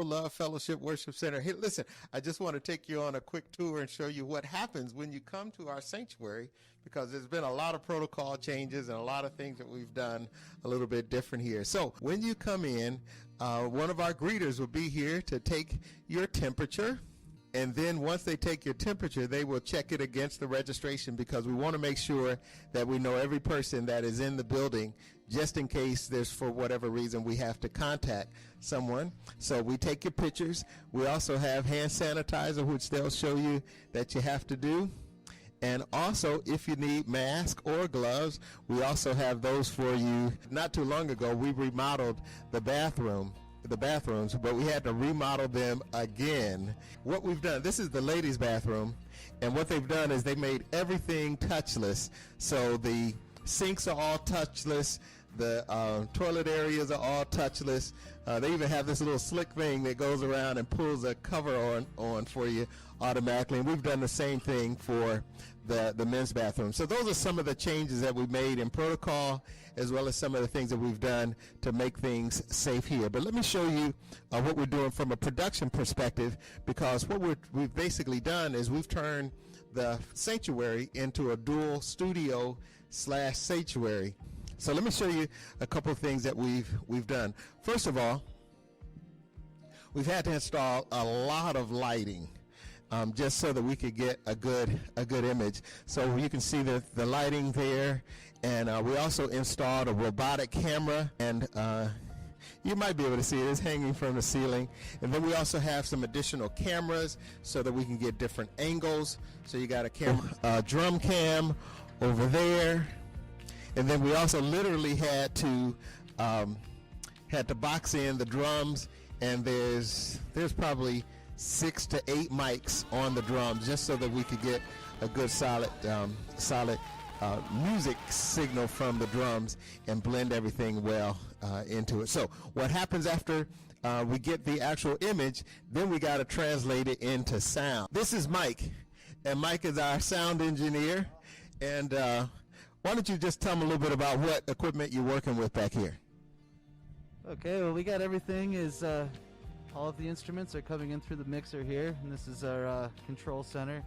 Love Fellowship Worship Center. Hey, listen, I just want to take you on a quick tour and show you what happens when you come to our sanctuary, because there's been a lot of protocol changes and a lot of things that we've done a little bit different here. So when you come in, one of our greeters will be here to take your temperature. And then once they take your temperature, they will check it against the registration, because we want to make sure that we know every person that is in the building, just in case there's, for whatever reason, we have to contact someone. So we take your pictures. We also have hand sanitizer, which they'll show you that you have to do. And also, if you need masks or gloves, we also have those for you. Not too long ago, we remodeled the bathrooms, but we had to remodel them again. What we've done, this is the ladies' bathroom, and what they've done is they made everything touchless. So the sinks are all touchless, the toilet areas are all touchless. They even have this little slick thing that goes around and pulls a cover on for you automatically, and we've done the same thing for the men's bathroom. So those are some of the changes that we've made in protocol, as well as some of the things that we've done to make things safe here. But let me show you what we're doing from a production perspective, because what we've basically done is we've turned the sanctuary into a dual studio / sanctuary. So let me show you a couple of things that we've done. First of all, we've had to install a lot of lighting. Just so that we could get a good image. So you can see the lighting there, and we also installed a robotic camera, and you might be able to see it. It's hanging from the ceiling. And then we also have some additional cameras so that we can get different angles. So you got a camera, drum cam over there, and then we also literally had to box in the drums, and there's probably 6 to 8 mics on the drums, just so that we could get a good solid music signal from the drums and blend everything well into it. So what happens after we get the actual image, then we got to translate it into sound. This is Mike, and Mike is our sound engineer. And why don't you just tell them a little bit about what equipment you're working with back here? Okay, well, we got everything all of the instruments are coming in through the mixer here, and this is our control center.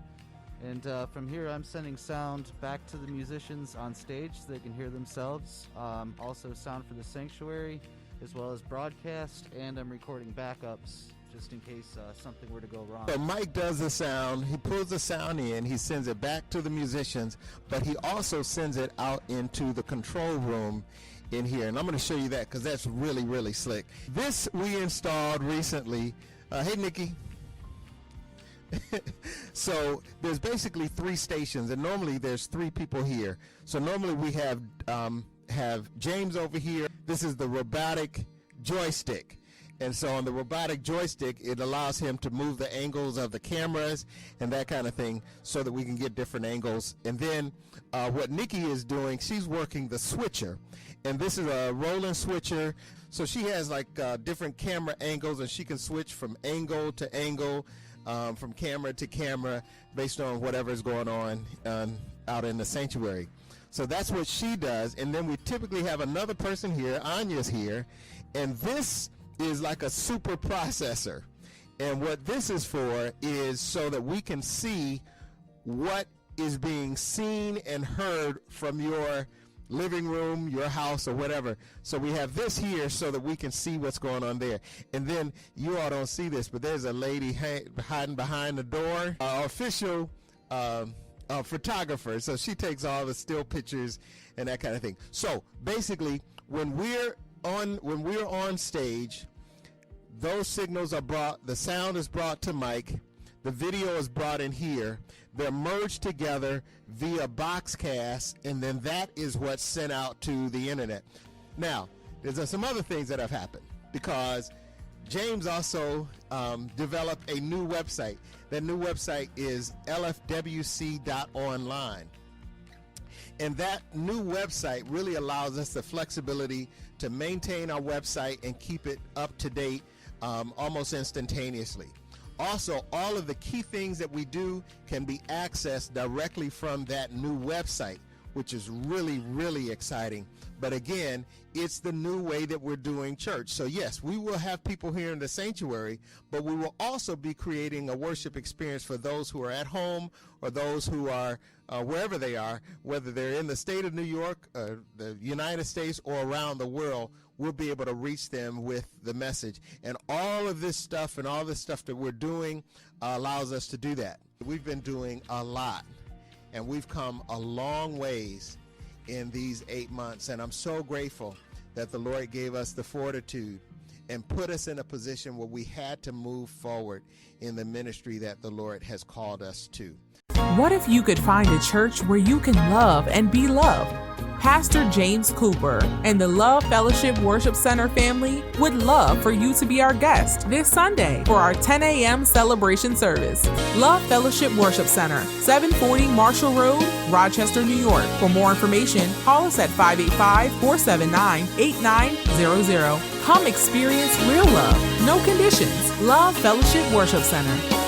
And from here, I'm sending sound back to the musicians on stage so they can hear themselves. Also sound for the sanctuary, as well as broadcast, and I'm recording backups just in case something were to go wrong. So Mike does the sound, he pulls the sound in, he sends it back to the musicians, but he also sends it out into the control room in here, and I'm going to show you that because that's really, really slick. This we installed recently. Hey, Nikki. So there's basically 3 stations, and normally there's 3 people here. So normally we have James over here. This is the robotic joystick. And so on the robotic joystick, it allows him to move the angles of the cameras and that kind of thing so that we can get different angles. And then what Nikki is doing, she's working the switcher. And this is a rolling switcher. So she has like different camera angles, and she can switch from angle to angle, from camera to camera, based on whatever is going on out in the sanctuary. So that's what she does. And then we typically have another person here, Anya's here, and this is like a super processor. And what this is for is so that we can see what is being seen and heard from your living room, your house, or whatever. So we have this here so that we can see what's going on there. And then you all don't see this, but there's a lady hiding behind the door, official photographer. So she takes all the still pictures and that kind of thing. So basically, when we're on stage, those signals are brought, the sound is brought to Mike, the video is brought in here, they're merged together via Boxcast, and then that is what's sent out to the internet. Now, there's some other things that have happened, because James also developed a new website. That new website is lfwc.online. And that new website really allows us the flexibility to maintain our website and keep it up to date almost instantaneously. Also, all of the key things that we do can be accessed directly from that new website. which is really, really exciting. But again, it's the new way that we're doing church. So yes, we will have people here in the sanctuary, but we will also be creating a worship experience for those who are at home or those who are wherever they are, whether they're in the state of New York, the United States, or around the world. We'll be able to reach them with the message. And all of this stuff and all this stuff that we're doing allows us to do that. We've been doing a lot, and we've come a long ways in these 8 months, and I'm so grateful that the Lord gave us the fortitude and put us in a position where we had to move forward in the ministry that the Lord has called us to. What if you could find a church where you can love and be loved? Pastor James Cooper and the Love Fellowship Worship Center family would love for you to be our guest this Sunday for our 10 a.m. celebration service. Love Fellowship Worship Center, 740 Marshall Road, Rochester, New York. For more information, call us at 585-479-8900. Come experience real love, no conditions. Love Fellowship Worship Center.